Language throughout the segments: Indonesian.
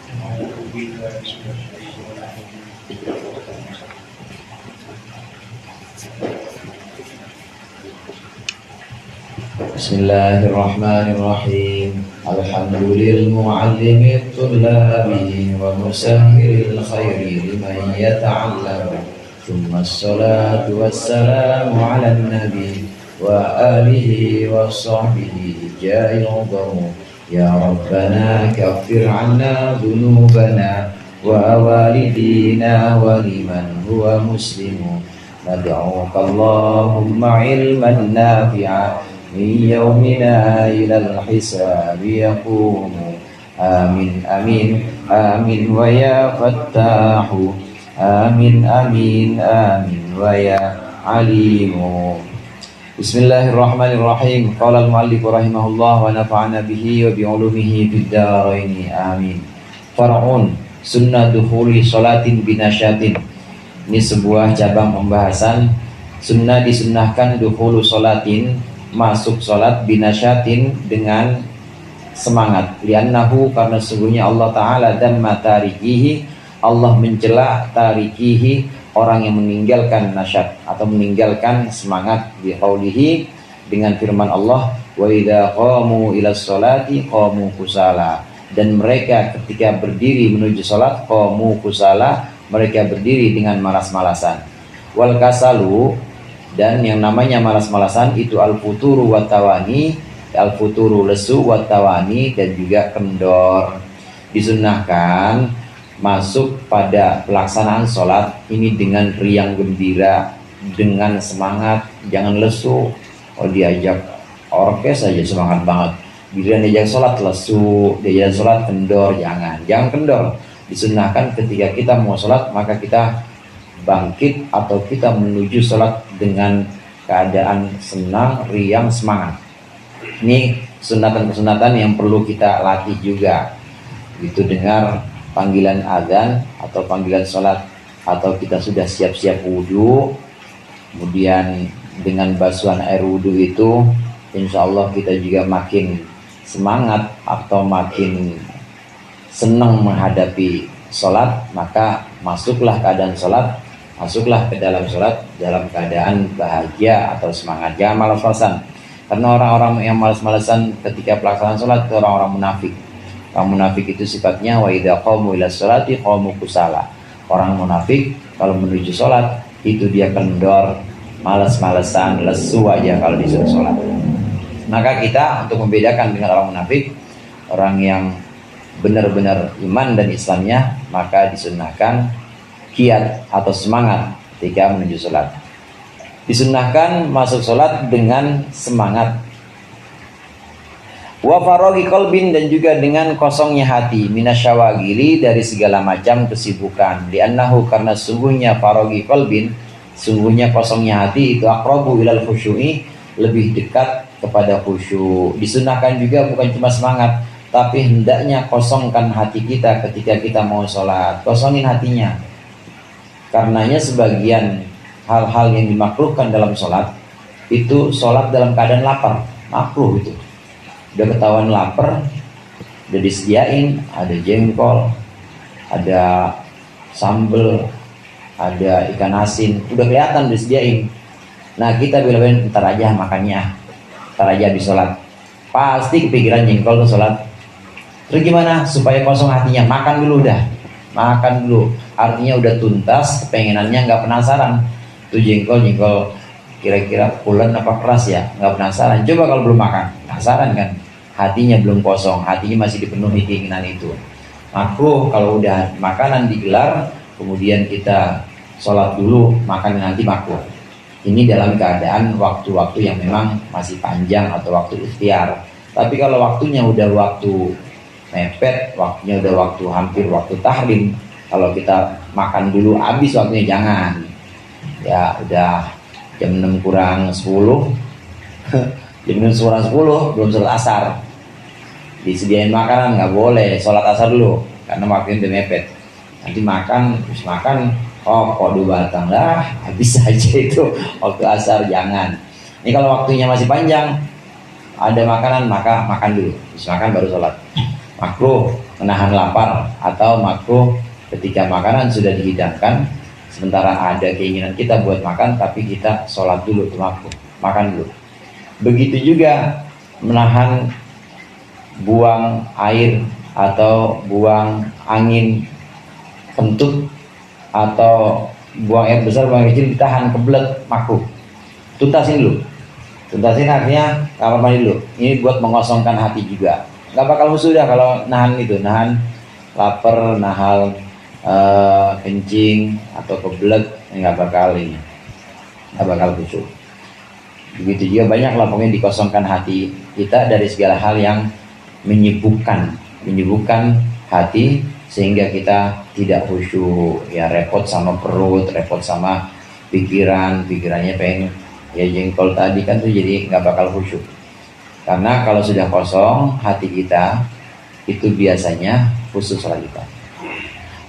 أعوذ بالله من الشيطان الرجيم. بسم الله الرحمن الرحيم. الحمد للمعلم الطلاب ومسهل الخير لمن يتعلم، ثم الصلاة والسلام على النبي وآله وصحبه جاء العظم. يا ربنا كفر عنا ذنوبنا ووالدينا ولمن هو مسلم. ندعوك اللهم علما نافعا من يومنا إلى الحساب يقوم. آمين آمين آمين ويا فتاح. آمين آمين آمين ويا عليم. Bismillahirrahmanirrahim. Qala al-mu'allif rahimahullah wa nafa'ana bihi wa bi'ulumihi fid dharain. Amin. Far'un sunnah dukhuli sholatin binasyatin. Ini sebuah cabang pembahasan. Sunnah disunnahkan dukhulu sholatin, masuk sholat binasyatin dengan semangat. Liannahu, karena sesungguhnya Allah Ta'ala dan matarikihi, Allah mencela tarikihi, orang yang meninggalkan nasyat atau meninggalkan semangat, biqaulihi, dengan firman Allah, wa idza qamu ila sholati qamu kusala, dan mereka ketika berdiri menuju sholat qamu kusala, mereka berdiri dengan malas-malasan. Wal kasalu, dan yang namanya malas-malasan itu al-futuru wat-tawani, al-futuru lesu wat-tawani, dan juga kendor. Disunnahkan masuk pada pelaksanaan sholat ini dengan riang gembira, dengan semangat, jangan lesu. Oh, diajak orkes aja semangat banget, bila diajak sholat lesu, diajak sholat kendor, jangan kendor. Disunnahkan ketika kita mau sholat maka kita bangkit atau kita menuju sholat dengan keadaan senang, riang, semangat. Ini sunatan-sunatan yang perlu kita latih juga. Itu dengar panggilan azan atau panggilan sholat, atau kita sudah siap-siap wudhu, kemudian dengan basuhan air wudhu itu insya Allah kita juga makin semangat atau makin senang menghadapi sholat. Maka masuklah keadaan sholat, masuklah ke dalam sholat dalam keadaan bahagia atau semangat. Jangan malas-malasan, karena orang-orang yang malas-malasan ketika pelaksanaan sholat itu orang-orang munafik. Orang munafik itu sifatnya wa idza qamu ila sholati qamu kusala. Orang munafik kalau menuju sholat itu dia kendor, malas-malasan, lesu aja kalau disuruh sholat. Maka kita untuk membedakan dengan orang munafik, orang yang benar-benar iman dan Islamnya, maka disunnahkan kiat atau semangat ketika menuju sholat. Disunnahkan masuk sholat dengan semangat. Wa faraghi qalbin, dan juga dengan kosongnya hati, minasyawagili, dari segala macam kesibukan. Li'annahu, karena sungguhnya faraghi qalbin, sungguhnya kosongnya hati itu aqrabu ilal khusyu'i, lebih dekat kepada khusyuk. Disunnahkan juga bukan cuma semangat, tapi hendaknya kosongkan hati kita ketika kita mau sholat. Kosongin hatinya. Karenanya sebagian hal-hal yang dimakruhkan dalam sholat itu sholat dalam keadaan lapar, makruh itu. Udah ketahuan lapar, udah disediain, ada jengkol, ada sambel, ada ikan asin, udah kelihatan disediain. Nah kita bilang ntar aja makannya, ntar aja habis sholat. Pasti kepikiran jengkol ke sholat. Terus gimana supaya kosong hatinya? Makan dulu dah, makan dulu. Artinya udah tuntas, kepengenannya, nggak penasaran. Tuh jengkol kira-kira pulen apa keras ya? Nggak penasaran. Coba kalau belum makan, penasaran kan? Hatinya belum kosong, hatinya masih dipenuhi keinginan itu. Makruh kalau udah makanan digelar, kemudian kita sholat dulu, makan nanti makruh. Ini dalam keadaan waktu-waktu yang memang masih panjang atau waktu ikhtiar. Tapi kalau waktunya udah waktu mepet, waktunya udah waktu hampir waktu tahrim, kalau kita makan dulu habis waktunya jangan. Ya udah jam 6 kurang 10 jam 6 kurang 10 belum sholat asar, disediain makanan, nggak boleh sholat asar dulu karena waktunya udah mepet. Nanti makan, terus makan, kode batang lah, habis aja itu waktu asar, jangan. Ini kalau waktunya masih panjang, ada makanan maka makan dulu, terus makan baru sholat. Makruh. menahan lapar, atau makruh ketika makanan sudah dihidangkan sementara ada keinginan kita buat makan tapi kita sholat dulu, itu makruh, makan dulu. Begitu juga menahan buang air atau buang angin kentut atau buang air besar, buang air kecil ditahan, kebelet, makruh. Tuntasin dulu. Tuntasin artinya kamar mandi dulu. Ini buat mengosongkan hati juga. Gak bakal khusyuk dah kalau nahan itu, nahan lapar, nahan kencing atau kebelet, nggak bakal ini, nggak bakal khusyuk. Begitu juga banyak lah pokoknya dikosongkan hati kita dari segala hal yang menyibukkan hati sehingga kita tidak khusyuk, ya repot sama perut, repot sama pikirannya pengen ya jengkol tadi kan tuh, jadi nggak bakal khusyuk. Karena kalau sudah kosong hati kita itu biasanya khusus sholat kita.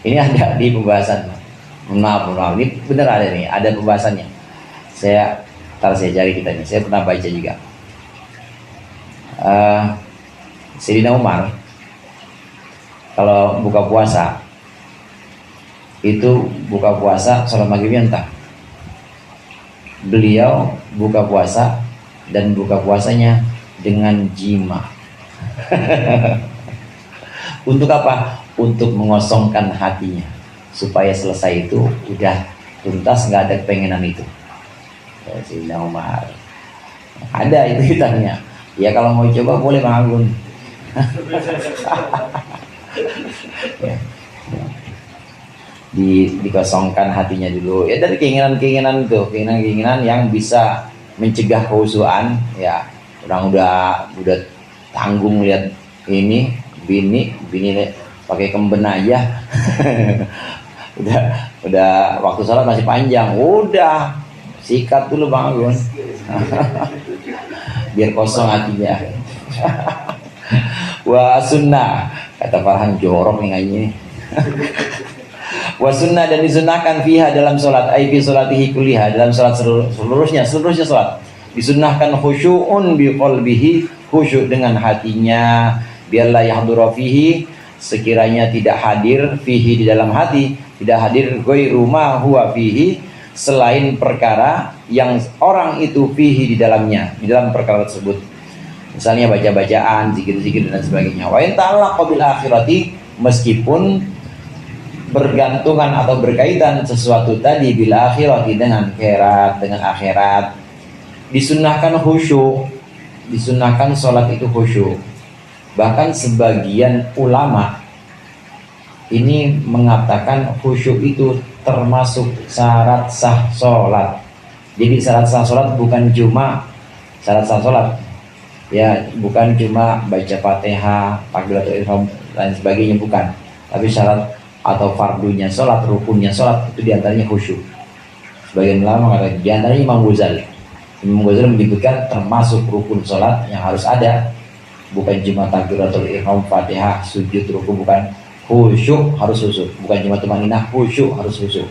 Ini ada di pembahasan, maaf ini bener ada nih, ada pembahasannya. Saya cari kitanya, saya pernah baca juga. Sayyidina Umar kalau buka puasa itu buka puasa sholat maghribnya entah. Beliau buka puasa dan buka puasanya dengan jima. Untuk apa? Untuk mengosongkan hatinya supaya selesai itu udah tuntas, nggak ada kepengenan itu. Sayyidina Umar ada itu hitanya. Ya kalau mau coba boleh Bang Agun. Ya. Dikosongkan hatinya dulu ya dari keinginan yang bisa mencegah kekhusyuan. Ya orang udah tanggung lihat ini bini pakai kemben aja. udah waktu sholat masih panjang, udah sikat dulu Bang Agun. Biar kosong hatinya. Wa sunnah, kata Farhan jorok nih kayaknya. Wa sunnah, dan disunnahkan fiha dalam sholat, ai fi sholatihi kulliha, dalam sholat seluruhnya sholat disunnahkan khusyu'un bi qalbihi, khusyuk dengan hatinya, biarlah yahdura fihi, sekiranya tidak hadir fihi di dalam hati, tidak hadir ghairu ma huwa fihi, selain perkara yang orang itu fihi di dalamnya, di dalam perkara tersebut. Misalnya baca-bacaan, zikir-zikir dan sebagainya. Wa in ta'allaqa bil akhirati, meskipun bergantungan atau berkaitan sesuatu tadi bil akhirati, dengan akhirat, disunnahkan khusyuk, disunnahkan sholat itu khusyuk. Bahkan sebagian ulama ini mengatakan khusyuk itu termasuk syarat sah sholat. Jadi syarat sah sholat bukan cuma syarat sah sholat, ya bukan cuma baca Fatihah, takbiratul ihram dan sebagainya, bukan. Tapi syarat atau fardunya sholat, rukunnya sholat itu diantaranya khusyuk. Sebagian ulama mengatakan diantaranya Imam Ghazali menyebutkan termasuk rukun sholat yang harus ada, bukan cuma takbiratul ihram, Fatihah, sujud, rukun, bukan. Khusyuk harus khusyuk, bukan cuma tumaninah, khusyuk harus khusyuk.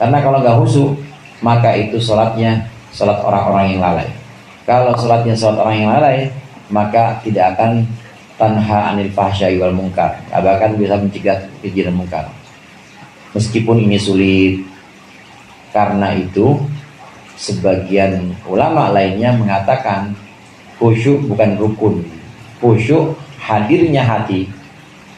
Karena kalau nggak khusyuk, maka itu sholatnya sholat orang-orang yang lalai. Kalau sholatnya sholat orang yang lalai, maka tidak akan tanha anil fahsyai wal munkar, bahkan bisa mencegah keji dan munkar. Meskipun ini sulit, karena itu sebagian ulama lainnya mengatakan khusyuk bukan rukun. Khusyuk hadirnya hati,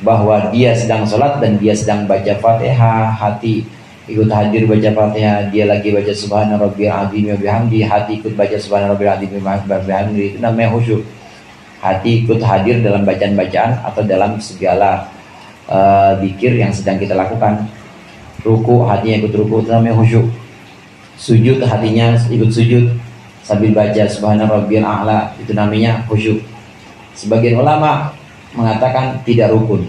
bahwa dia sedang sholat dan dia sedang baca Fatihah, hati ikut hadir baca Fatihah, dia lagi baca subhana rabbiyal azim wa bihamdi, hati ikut baca subhana rabbiyal azim wa bihamdi, itu namanya khusyuk. Hati ikut hadir dalam bacaan-bacaan atau dalam segala zikir yang sedang kita lakukan. Ruku, hatinya ikut ruku, itu namanya khusyuk. Sujud, hatinya ikut sujud sambil baca subhana rabbiyal a'la, itu namanya khusyuk. Sebagian ulama mengatakan tidak rukun,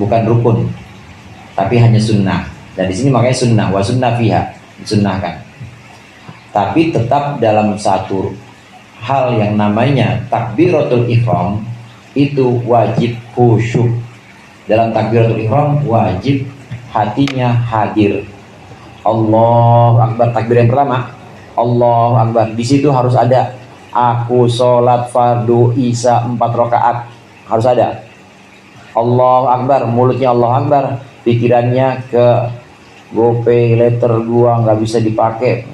bukan rukun, tapi hanya sunnah. Dan di sini makanya sunnah, wa sunnah fiha, disunnahkan. Tapi tetap dalam satu hal yang namanya takbiratul ihram itu wajib khusyuk. Dalam takbiratul ihram wajib hatinya hadir. Allahu Akbar, takbir yang pertama, Allahu Akbar. Di situ harus ada aku sholat fardu isya 4 rakaat, harus ada. Allahu Akbar, mulutnya Allahu Akbar, pikirannya ke GoPay, letter gua nggak bisa dipakai.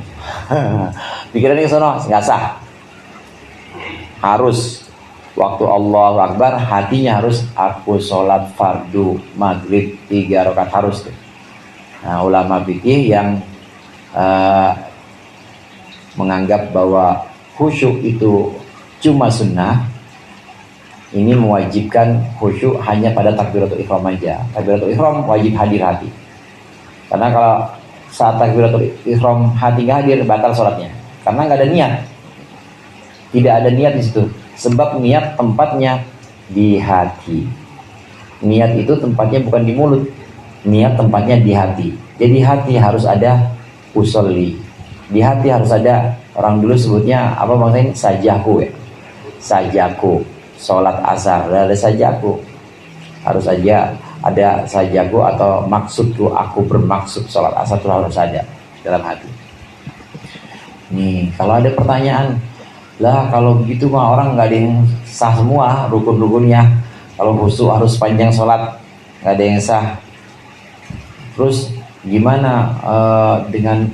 Pikirannya ke sono, nggak sah. Harus waktu Allahu Akbar, hatinya harus aku sholat fardu maghrib 3 rakaat harus tuh. Nah, ulama fikih yang menganggap bahwa khusyuk itu cuma sunnah, ini mewajibkan khusyuk hanya pada takbiratul ihram aja. Takbiratul ihram wajib hadir hati. Karena kalau saat takbiratul ihram hati nggak hadir, batal sholatnya. Karena nggak ada niat. Tidak ada niat di situ. Sebab niat tempatnya di hati. Niat itu tempatnya bukan di mulut. Niat tempatnya di hati. Jadi hati harus ada usolli. Di hati harus ada, orang dulu sebutnya apa maksudnya, sajaku ya. Sajaku, sholat asar, ada sajaku. Harus aja ada sajaku atau maksudku, aku bermaksud sholat asar itu harus ada dalam hati. Nih, kalau ada pertanyaan, lah kalau begitu mah orang nggak ada yang sah semua rukun-rukunnya. Kalau khusyuk harus panjang sholat, nggak ada yang sah. Terus gimana dengan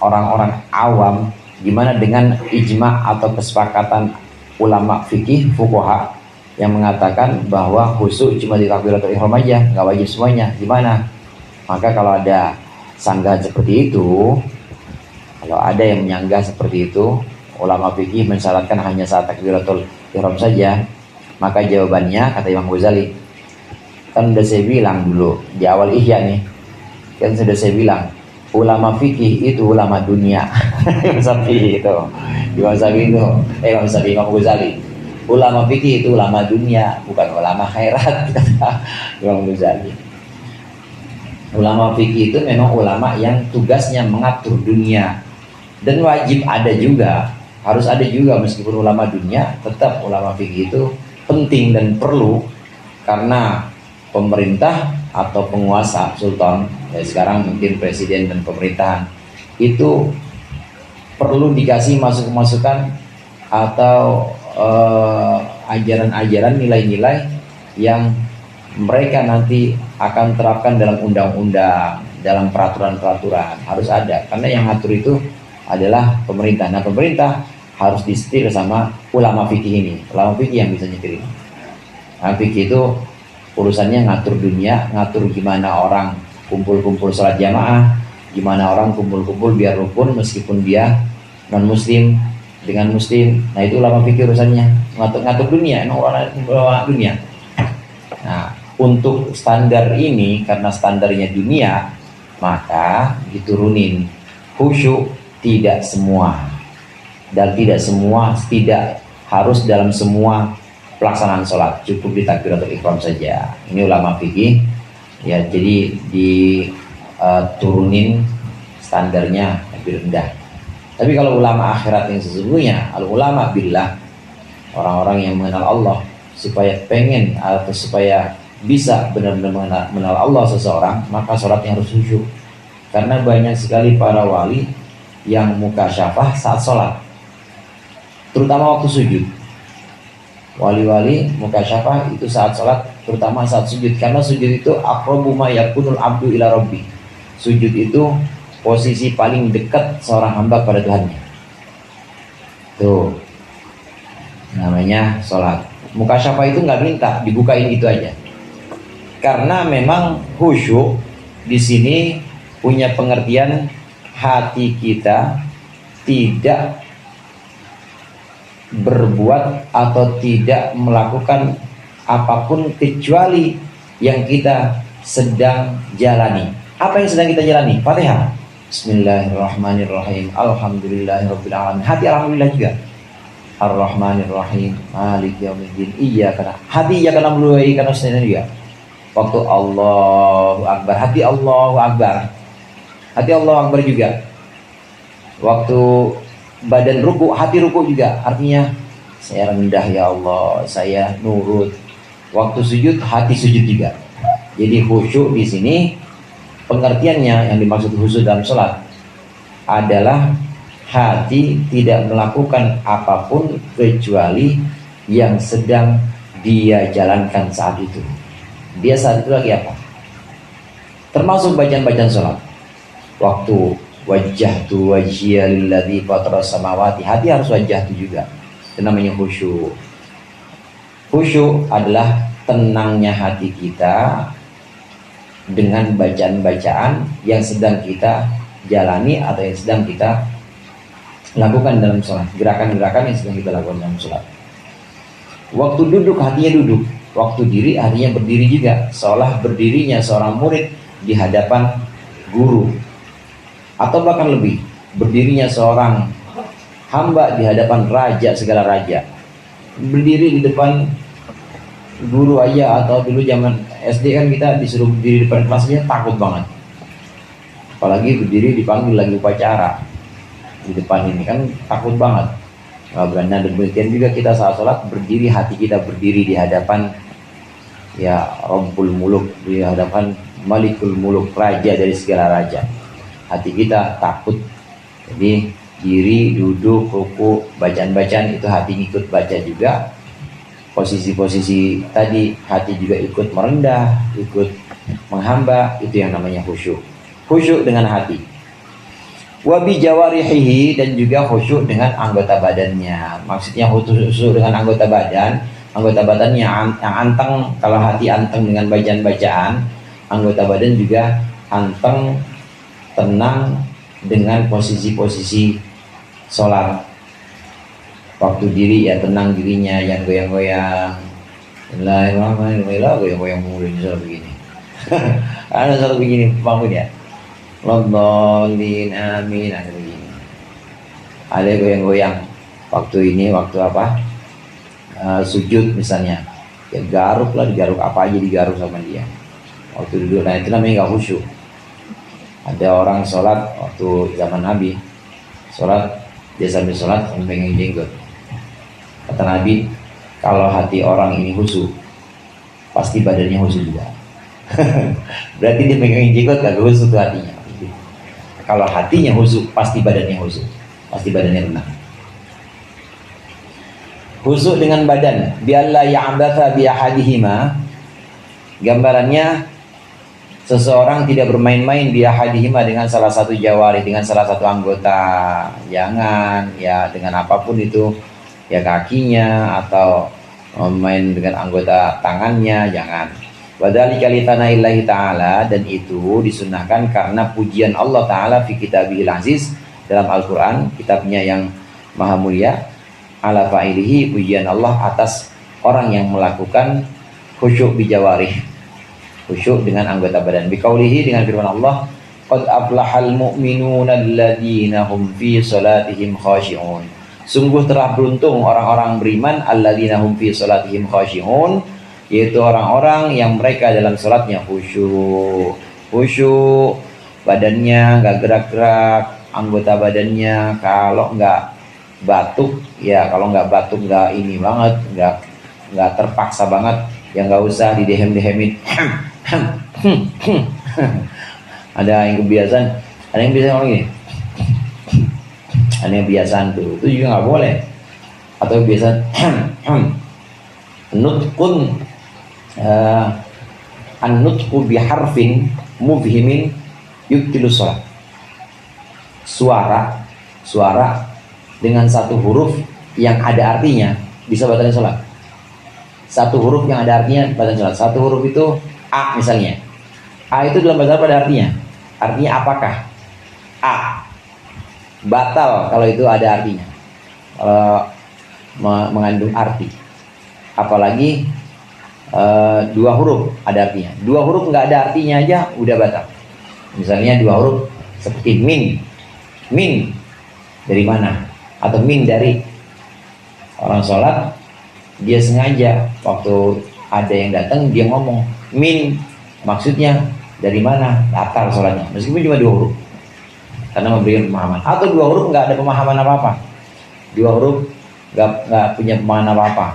orang-orang awam? Gimana dengan ijma atau kesepakatan ulama fikih fuqaha yang mengatakan bahwa khusyuk cuma di takbiratul ihram aja, nggak wajib semuanya? Gimana? Maka kalau ada sanggahan seperti itu, kalau ada yang menyanggah seperti itu, ulama fikih mensyaratkan hanya saat takbiratul ihram saja, maka jawabannya kata Imam Ghazali, kan udah saya bilang dulu di awal Ihya nih, kan sudah saya bilang ulama fikih itu ulama dunia. Imam Syafi'i itu, Imam Ghazali, ulama fikih itu ulama dunia, bukan ulama khairat, kata Imam Ghazali. Ulama fikih itu memang ulama yang tugasnya mengatur dunia, dan wajib ada juga, harus ada juga meskipun ulama dunia, tetap ulama fikih itu penting dan perlu, karena pemerintah atau penguasa sultan, ya sekarang mungkin presiden dan pemerintahan, itu perlu dikasih masukan atau ajaran-ajaran, nilai-nilai yang mereka nanti akan terapkan dalam undang-undang, dalam peraturan-peraturan, harus ada, karena yang ngatur itu adalah pemerintah. Nah, pemerintah harus disetir sama ulama fikih ini. Ulama fikih yang bisa nyetir ini. Nah, fikih itu urusannya ngatur dunia, ngatur gimana orang kumpul-kumpul sholat jamaah, gimana orang kumpul-kumpul biar rukun meskipun dia non muslim dengan muslim. Nah, itu ulama fikih urusannya, ngatur dunia, ulama dunia. Nah, untuk standar ini, karena standarnya dunia, maka diturunin khusyuk tidak semua, dan tidak harus dalam semua pelaksanaan sholat, cukup di takbiratul ihram saja. Ini ulama fikih ya, jadi diturunin standarnya lebih rendah. Tapi kalau ulama akhirat yang sesungguhnya, al ulama billah, orang-orang yang mengenal Allah, supaya pengen atau supaya bisa benar-benar mengenal Allah seseorang, maka sholatnya harus khusyuk. Karena banyak sekali para wali yang mukasyafah saat sholat, terutama waktu sujud. Wali-wali mukasyafah itu saat sholat, terutama saat sujud, karena sujud itu aqrabu ma yakunul abdu ila rabbi. Sujud itu posisi paling dekat seorang hamba pada Tuhannya. Tuh namanya sholat. Mukasyafah itu nggak minta dibukain itu aja, karena memang khusyuk di sini punya pengertian hati kita tidak berbuat atau tidak melakukan apapun kecuali yang kita sedang jalani. Apa yang sedang kita jalani? Fatihah, Bismillahirrahmanirrahim, Alhamdulillahirabbil alamin. Hati alhamdulillah juga. Ar-Rahmanir-Rahim, Maliki yaumiddin, iyyaka na'budu. Hati iyyaka na'budu wa iyyaka nasta'in juga. Waktu Allahu Akbar, hati Allahu Akbar. Hati Allahu Akbar juga. Waktu badan ruku, hati ruku juga. Artinya saya rendah ya Allah, saya nurut. Waktu sujud, hati sujud juga. Jadi khusyuk di sini pengertiannya, yang dimaksud khusyuk dalam sholat adalah hati tidak melakukan apapun kecuali yang sedang dia jalankan saat itu. dia saat itu lagi apa. Termasuk bacaan-bacaan sholat. Waktu wajjahtu wajhiya lilladzi fataras samawati, hati harus wajjahtu juga. Itu namanya khusyuk. Khusyuk adalah tenangnya hati kita dengan bacaan-bacaan yang sedang kita jalani atau yang sedang kita lakukan dalam sholat, gerakan-gerakan yang sedang kita lakukan dalam sholat. Waktu duduk hatinya duduk, waktu diri hatinya berdiri juga, seolah berdirinya seorang murid di hadapan guru, atau bahkan lebih, berdirinya seorang hamba di hadapan raja segala raja. Berdiri di depan guru aja, atau dulu zaman SD kan kita disuruh berdiri di depan kelasnya takut banget, apalagi berdiri dipanggil lagi upacara di depan ini kan takut banget, nggak berani. Dan demikian juga kita saat sholat berdiri, hati kita berdiri di hadapan ya Rabbul Muluk, di hadapan Malikul Muluk, raja dari segala raja. Hati kita takut, jadi diri, duduk, ruku, bacaan-bacaan itu hati ikut baca juga. Posisi-posisi tadi hati juga ikut merendah, ikut menghamba, itu yang namanya khusyuk. Khusyuk dengan hati. Wabi jawarihihi, dan juga khusyuk dengan anggota badannya. Maksudnya khusyuk dengan anggota badannya yang anteng. Kalau hati anteng dengan bacaan-bacaan, anggota badan juga anteng, tenang dengan posisi-posisi sholat. Waktu diri ya tenang dirinya, yang goyang-goyang. Goyang-goyang mulu misalnya begini. Ada satu begini bangun ya. Londolin amin, ada begini. Ada goyang-goyang. Waktu ini waktu apa? Sujud misalnya. Ya garuk lah, digaruk apa aja digaruk sama dia. Waktu duduk, nah itu namanya nggak khusyuk. Ada orang sholat waktu zaman Nabi, sholat dia sambil sholat pengen jenggot. Kata Nabi, kalau hati orang ini khusyuk, pasti badannya khusyuk juga. Berarti dia pegang jenggot gak khusyuk tuh hatinya. Kalau hatinya khusyuk, pasti badannya khusyuk, pasti badannya tenang. Khusyuk dengan badan, bialla ya'abatha bi'ahadihima. Gambarannya, seseorang tidak bermain-main bi'ahadihima dengan salah satu jawari, dengan salah satu anggota. Jangan ya dengan apapun itu, ya kakinya atau main dengan anggota tangannya, jangan. Wadzalika litanaillahi ta'ala, dan itu disunnahkan karena pujian Allah Ta'ala fi kitabihil aziz, dalam Al-Quran, kitabnya yang maha mulia. Ala fa'ilihi, pujian Allah atas orang yang melakukan khusyuk bijawarih, khusyuk dengan anggota badan. Biqaulihi, dengan firman Allah, qad aflahal mu'minuna alladzina hum fi salatihim khashi'un. Sungguh telah beruntung orang-orang beriman alladzina hum fi salatihim khashi'un, yaitu orang-orang yang mereka dalam salatnya khusyuk. Khusyuk, badannya nggak gerak-gerak, anggota badannya kalau nggak batuk, ya kalau nggak batuk nggak ini banget, nggak terpaksa banget, ya nggak usah didehem-dehemin. Ada yang kebiasaan, ada yang biasa ngomong gini. Ada yang kebiasaan tuh, itu juga nggak boleh. Atau kebiasaan nutkun an-nutqu biharfin mubhimin yubtilu sholat. Suara dengan satu huruf yang ada artinya bisa batalin sholat. Satu huruf yang ada artinya batalin sholat. Satu huruf itu A misalnya. A itu dalam bahasa Arab ada artinya. Artinya apakah? A. Batal kalau itu ada artinya. Kalau mengandung arti. Apalagi dua huruf ada artinya. Dua huruf nggak ada artinya aja udah batal. Misalnya dua huruf seperti min. Min dari mana? Atau min dari. Orang sholat dia sengaja waktu ada yang datang dia ngomong min, maksudnya dari mana? Batal sholatnya meskipun cuma dua huruf, karena memberikan pemahaman. Atau dua huruf nggak ada pemahaman apa-apa, dua huruf nggak punya pemahaman apa-apa.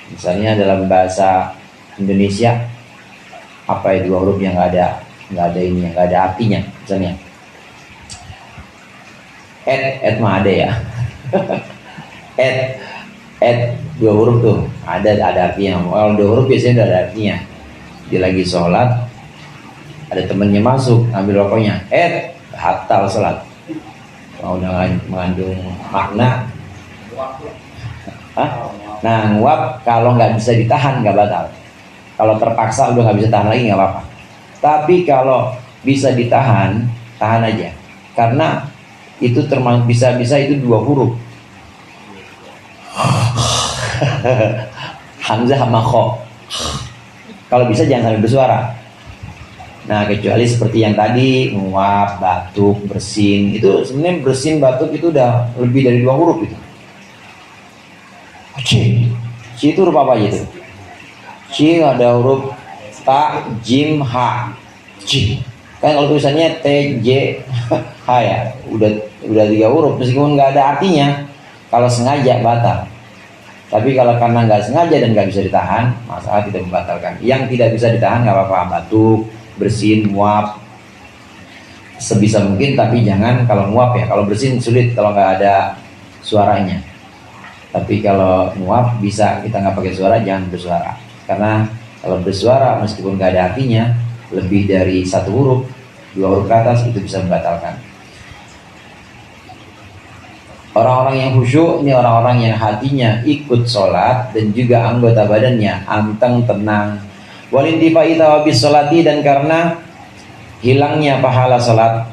Misalnya dalam bahasa Indonesia apa ya, dua huruf yang nggak ada ini, nggak ada artinya. Misalnya ed mah ada ya. ed dua huruf tuh ada artinya. Kalau dua huruf biasanya udah ada artinya. dia lagi sholat, ada temennya masuk ngambil rokoknya, batal sholat. Udah mengandung makna. Nah, nguap kalau nggak bisa ditahan nggak batal. Kalau terpaksa udah nggak bisa tahan lagi nggak apa-apa. Tapi kalau bisa ditahan, tahan aja. Karena itu termasuk bisa itu 2 huruf. Hamzah sama kho. Kalau bisa jangan sampai bersuara. Nah, kecuali seperti yang tadi, nguap, batuk, bersin. Itu sebenarnya bersin, batuk itu udah lebih dari 2 huruf itu. C itu huruf apa aja itu? C ada huruf ta, jim, ha. C. Kan kalau tulisannya T, J, H ya. Udah 3 huruf meskipun nggak ada artinya. Kalau sengaja batal. Tapi kalau karena nggak sengaja dan nggak bisa ditahan, masalah tidak membatalkan. Yang tidak bisa ditahan nggak apa-apa, batuk, bersin, nguap, sebisa mungkin. Tapi jangan kalau nguap ya. Kalau bersin sulit kalau nggak ada suaranya. Tapi kalau nguap bisa, kita nggak pakai suara, jangan bersuara. Karena kalau bersuara meskipun nggak ada artinya, lebih dari 1 huruf, 2 huruf ke atas itu bisa membatalkan. Orang-orang yang khusyuk ini orang-orang yang hatinya ikut sholat dan juga anggota badannya anteng, tenang. Walintifai tawabis sholati, dan karena hilangnya pahala sholat,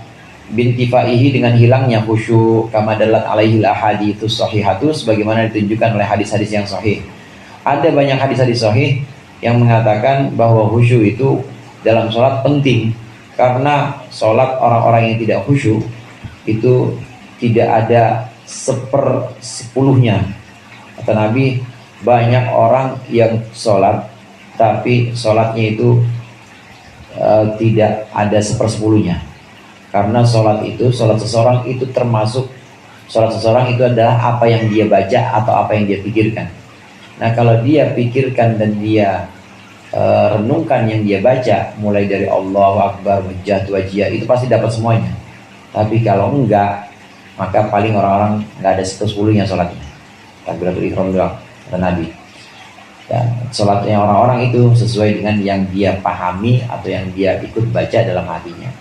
bintifaihi dengan hilangnya khusyuk, kama dalat alaihil ahadits shahihatus, sebagaimana ditunjukkan oleh hadis-hadis yang sahih. Ada banyak hadis-hadis sahih yang mengatakan bahwa khusyuk itu dalam sholat penting, karena sholat orang-orang yang tidak khusyuk itu tidak ada 1/10-nya. Kata Nabi, banyak orang yang sholat tapi sholatnya itu tidak ada 1/10-nya. Karena sholat seseorang itu termasuk, sholat seseorang itu adalah apa yang dia baca atau apa yang dia pikirkan. Nah, kalau dia pikirkan dan dia renungkan yang dia baca, mulai dari Allahu Akbar, Wajjah, Wajiyah, itu pasti dapat semuanya. Tapi kalau enggak, maka paling orang-orang nggak ada 1/10-nya sholatnya. Takbiratul ihram doang, kata Nabi. Dan sholatnya orang-orang itu sesuai dengan yang dia pahami atau yang dia ikut baca dalam hatinya.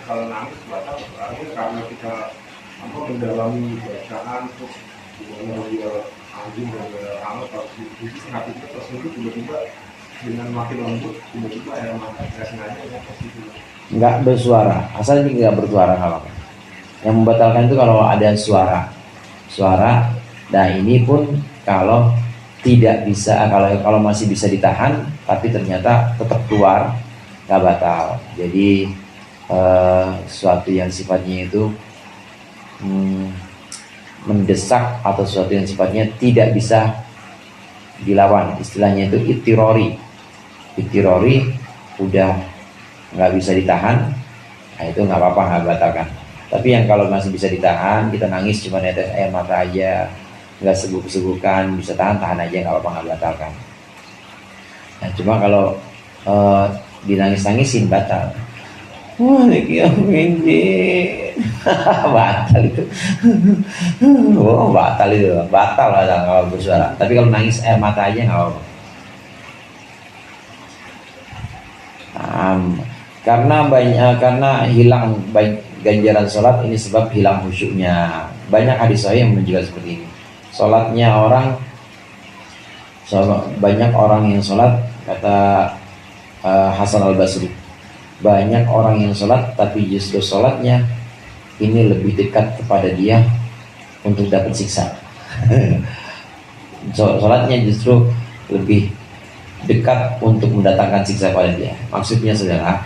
Kalau nangis batal, karena kita mendalami bacaan terus dia anjing dan amat harus dipuji hati kita terus tiba-tiba dengan makin lembut tiba-tiba air mata nggak sengaja ya pasti nggak bersuara, asal ini nggak bersuara nggak apa-apa. Yang membatalkan itu kalau ada suara. Nah, ini pun kalau tidak bisa, kalau masih bisa ditahan tapi ternyata tetap keluar, nggak batal. Jadi sesuatu yang sifatnya itu mendesak atau sesuatu yang sifatnya tidak bisa dilawan, istilahnya itu ittirori udah nggak bisa ditahan, nah itu nggak apa-apa, nggak batalkan. Tapi yang kalau masih bisa ditahan, kita nangis cuma netes air mata aja, nggak seguk-segukan, bisa tahan aja, nggak apa-apa, nggak batalkan. Nah, cuma kalau dinangis-nangisin batal. Batal itu. Batal kalau bersuara. Tapi kalau nangis air mata aja nggak apa-apa. Karena hilang ganjaran sholat ini sebab hilang khusyuknya. Banyak hadis sahih yang menunjukkan seperti ini. Banyak orang yang sholat, kata Hasan al-Basri, banyak orang yang sholat tapi justru sholatnya ini lebih dekat kepada dia untuk dapat siksa. Sholatnya justru lebih dekat untuk mendatangkan siksa pada dia. Maksudnya saudara,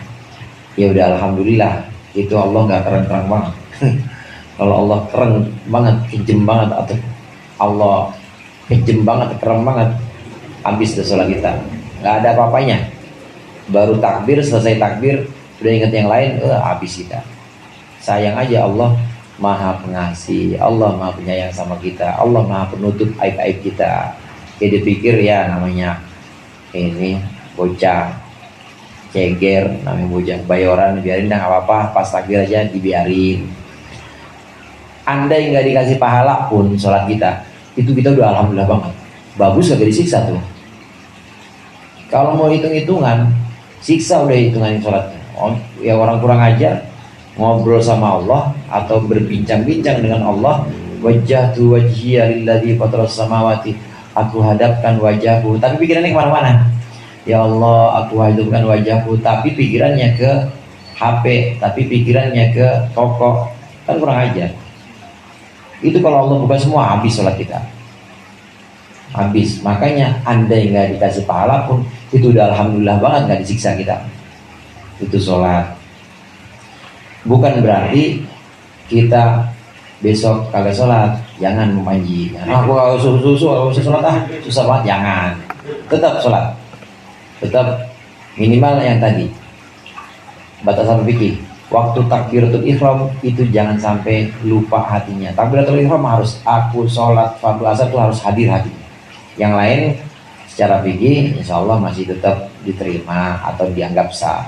ya udah alhamdulillah, itu Allah nggak keren-keren banget. Kalau Allah keren banget, kejem banget, atau Allah kejem banget, keren banget, habis dah sholat kita, nggak ada apa-apanya. Baru takbir, selesai takbir, udah ingat yang lain, habis kita. Sayang aja, Allah maha pengasih, Allah maha penyayang sama kita, Allah maha penutup aib-aib kita. Kayak dipikir ya namanya ini bocah ceger, namanya bocah bayoran, biarin dah, nggak apa-apa, pas takbir aja dibiarin. Andai nggak dikasih pahala pun sholat kita, itu kita udah alhamdulillah banget. Bagus, gak disiksa tuh. Kalau mau hitung-hitungan, siksa udah hitungan sholatnya. Ya orang kurang ajar ngobrol sama Allah atau berbincang-bincang dengan Allah, wajjahtu wajhiya lilladzi fataras samawati, aku hadapkan wajahku, tapi pikirannya kemana-mana. Ya Allah, aku hadapkan wajahku, tapi pikirannya ke HP, tapi pikirannya ke toko, kan kurang ajar. Itu kalau Allah buka semua, habis sholat kita, habis. Makanya andai nggak dikasih pahala pun itu udah alhamdulillah banget, nggak disiksa kita. Itu sholat. Bukan berarti kita besok kagak sholat, jangan memanji. Aku kalau kalau sholat susah banget, jangan. Tetap sholat, tetap minimal yang tadi batasan fikih. Waktu takbiratul ihram itu jangan sampai lupa hatinya. Takbiratul ihram harus aku sholat fardu asar itu harus hadir hatinya. Yang lain secara fikih insya Allah masih tetap diterima atau dianggap sah.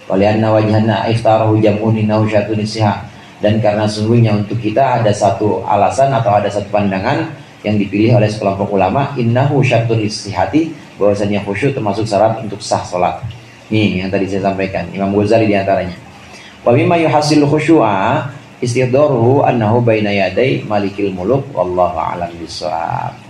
Walianna wajhana iftarahu jam'un innahu syatun siha. Dan karena sesungguhnya untuk kita ada satu alasan atau ada satu pandangan yang dipilih oleh sekelompok ulama, innahu syatun istihati, bahwasanya khusyuk termasuk syarat untuk sah sholat. Nih yang tadi saya sampaikan, Imam Ghazali diantaranya. Wa mimma yuhasil khusyu'a istihdaruhu annahu baina yaday malikil muluk wallahu a'lam bishawab.